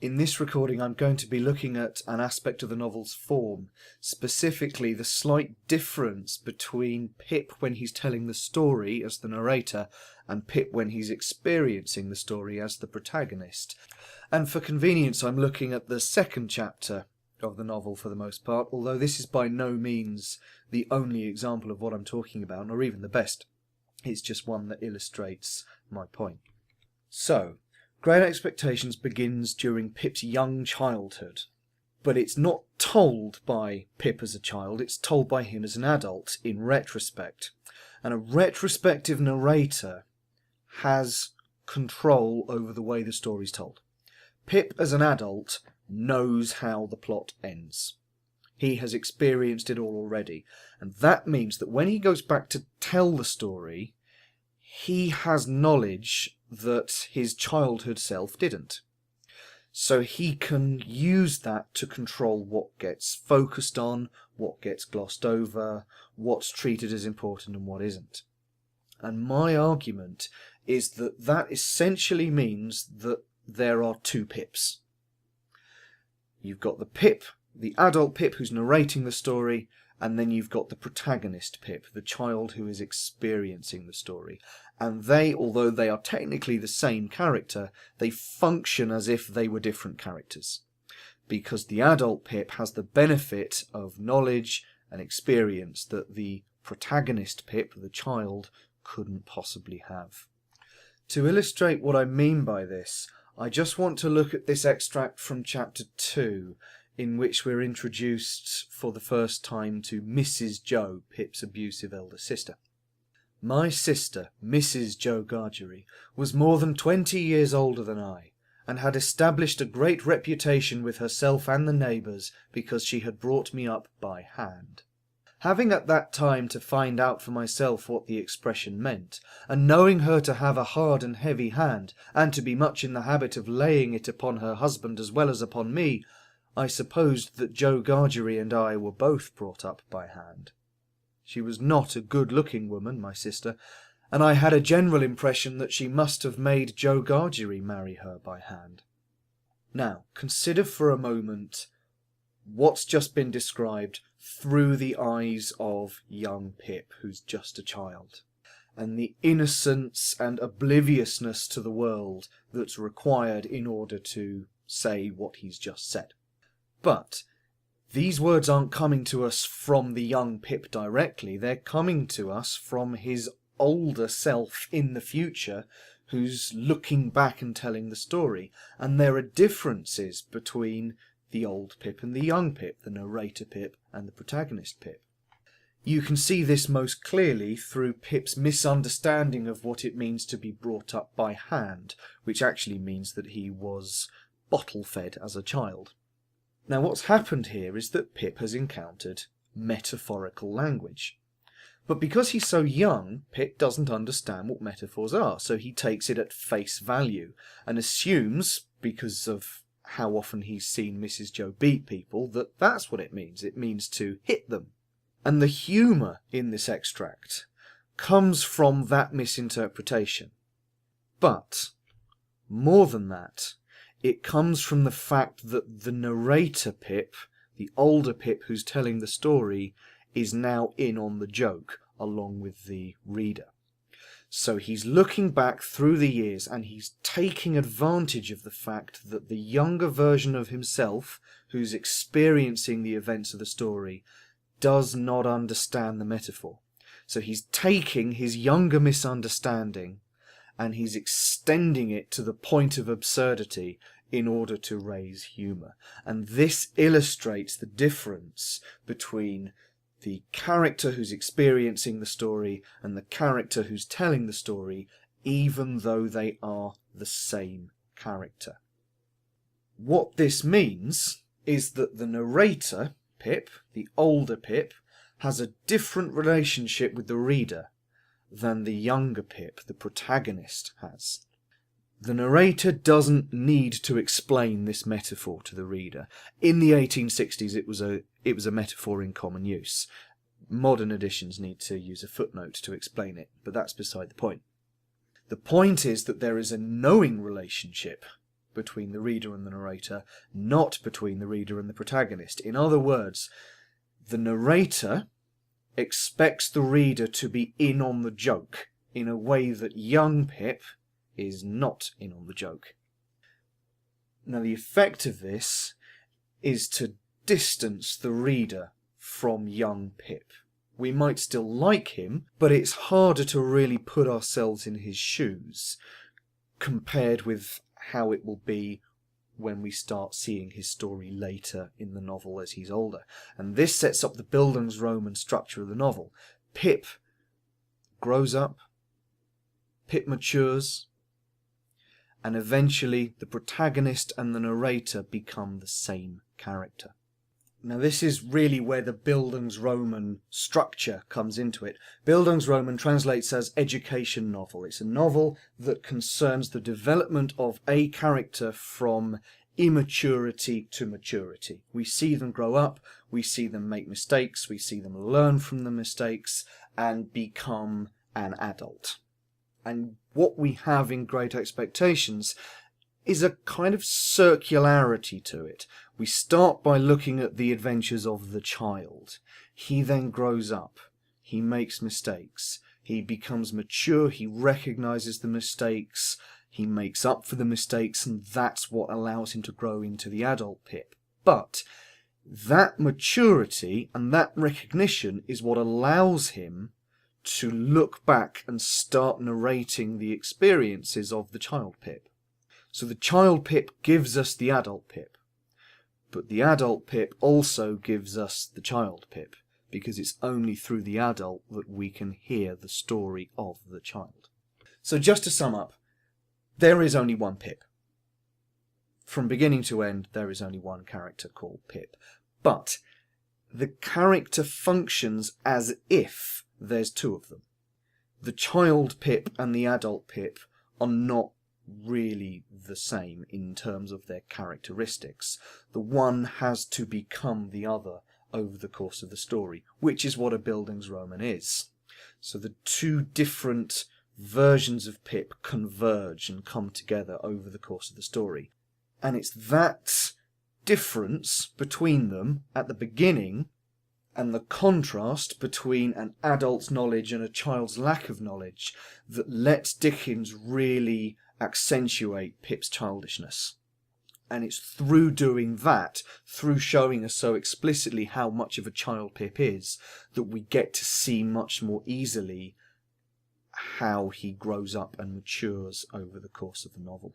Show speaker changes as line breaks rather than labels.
In this recording I'm going to be looking at an aspect of the novel's form, specifically the slight difference between Pip when he's telling the story as the narrator and Pip when he's experiencing the story as the protagonist. And for convenience I'm looking at the second chapter of the novel for the most part, although this is by no means the only example of what I'm talking about, nor even the best. It's just one that illustrates my point. So, Great Expectations begins during Pip's young childhood, but it's not told by Pip as a child, it's told by him as an adult in retrospect. And a retrospective narrator has control over the way the story's told. Pip as an adult knows how the plot ends. He has experienced it all already, and that means that when he goes back to tell the story, he has knowledge that his childhood self didn't. So he can use that to control what gets focused on, what gets glossed over, what's treated as important and what isn't. And my argument is that that essentially means that there are two Pips. You've got the Pip, the adult Pip who's narrating the story, and then you've got the protagonist Pip, the child who is experiencing the story. And they, although they are technically the same character, they function as if they were different characters. Because the adult Pip has the benefit of knowledge and experience that the protagonist Pip, the child, couldn't possibly have. To illustrate what I mean by this, I just want to look at this extract from chapter 2, in which we're introduced for the first time to Mrs. Joe, Pip's abusive elder sister. My sister, Mrs. Joe Gargery, was more than 20 years older than I, and had established a great reputation with herself and the neighbours because she had brought me up by hand. Having at that time to find out for myself what the expression meant, and knowing her to have a hard and heavy hand, and to be much in the habit of laying it upon her husband as well as upon me, I supposed that Joe Gargery and I were both brought up by hand. She was not a good-looking woman, my sister, and I had a general impression that she must have made Joe Gargery marry her by hand. Now, consider for a moment what's just been described through the eyes of young Pip, who's just a child, and the innocence and obliviousness to the world that's required in order to say what he's just said. But these words aren't coming to us from the young Pip directly, they're coming to us from his older self in the future, who's looking back and telling the story. And there are differences between the old Pip and the young Pip, the narrator Pip and the protagonist Pip. You can see this most clearly through Pip's misunderstanding of what it means to be brought up by hand, which actually means that he was bottle-fed as a child. Now what's happened here is that Pip has encountered metaphorical language. But because he's so young, Pip doesn't understand what metaphors are, so he takes it at face value and assumes, because of how often he's seen Mrs. Joe beat people, that that's what it means. It means to hit them. And the humour in this extract comes from that misinterpretation. But, more than that, it comes from the fact that the narrator Pip, the older Pip who's telling the story, is now in on the joke, along with the reader. So he's looking back through the years and he's taking advantage of the fact that the younger version of himself, who's experiencing the events of the story, does not understand the metaphor. So he's taking his younger misunderstanding and he's extending it to the point of absurdity in order to raise humour. And this illustrates the difference between the character who's experiencing the story and the character who's telling the story, even though they are the same character. What this means is that the narrator, Pip, the older Pip, has a different relationship with the reader than the younger Pip, the protagonist, has. The narrator doesn't need to explain this metaphor to the reader. In the 1860s it was a metaphor in common use. Modern editions need to use a footnote to explain it, but that's beside the point. The point is that there is a knowing relationship between the reader and the narrator, not between the reader and the protagonist. In other words, the narrator expects the reader to be in on the joke in a way that young Pip is not in on the joke. Now, the effect of this is to distance the reader from young Pip. We might still like him, but it's harder to really put ourselves in his shoes compared with how it will be when we start seeing his story later in the novel as he's older. And this sets up the bildungsroman structure of the novel. Pip grows up, Pip matures, and eventually the protagonist and the narrator become the same character. Now, this is really where the bildungsroman structure comes into it. Bildungsroman translates as education novel. It's a novel that concerns the development of a character from immaturity to maturity. We see them grow up, we see them make mistakes, we see them learn from the mistakes and become an adult. And what we have in Great Expectations is a kind of circularity to it. We start by looking at the adventures of the child. He then grows up. He makes mistakes. He becomes mature. He recognizes the mistakes. He makes up for the mistakes, and that's what allows him to grow into the adult Pip. But that maturity and that recognition is what allows him to look back and start narrating the experiences of the child Pip. So the child Pip gives us the adult Pip, but the adult Pip also gives us the child Pip, because it's only through the adult that we can hear the story of the child. So just to sum up, there is only one Pip. From beginning to end, there is only one character called Pip. But the character functions as if there's two of them. The child Pip and the adult Pip are not really the same in terms of their characteristics. The one has to become the other over the course of the story, which is what a bildungsroman is. So the two different versions of Pip converge and come together over the course of the story. And it's that difference between them at the beginning and the contrast between an adult's knowledge and a child's lack of knowledge that lets Dickens really accentuate Pip's childishness. And it's through doing that, through showing us so explicitly how much of a child Pip is, that we get to see much more easily how he grows up and matures over the course of the novel.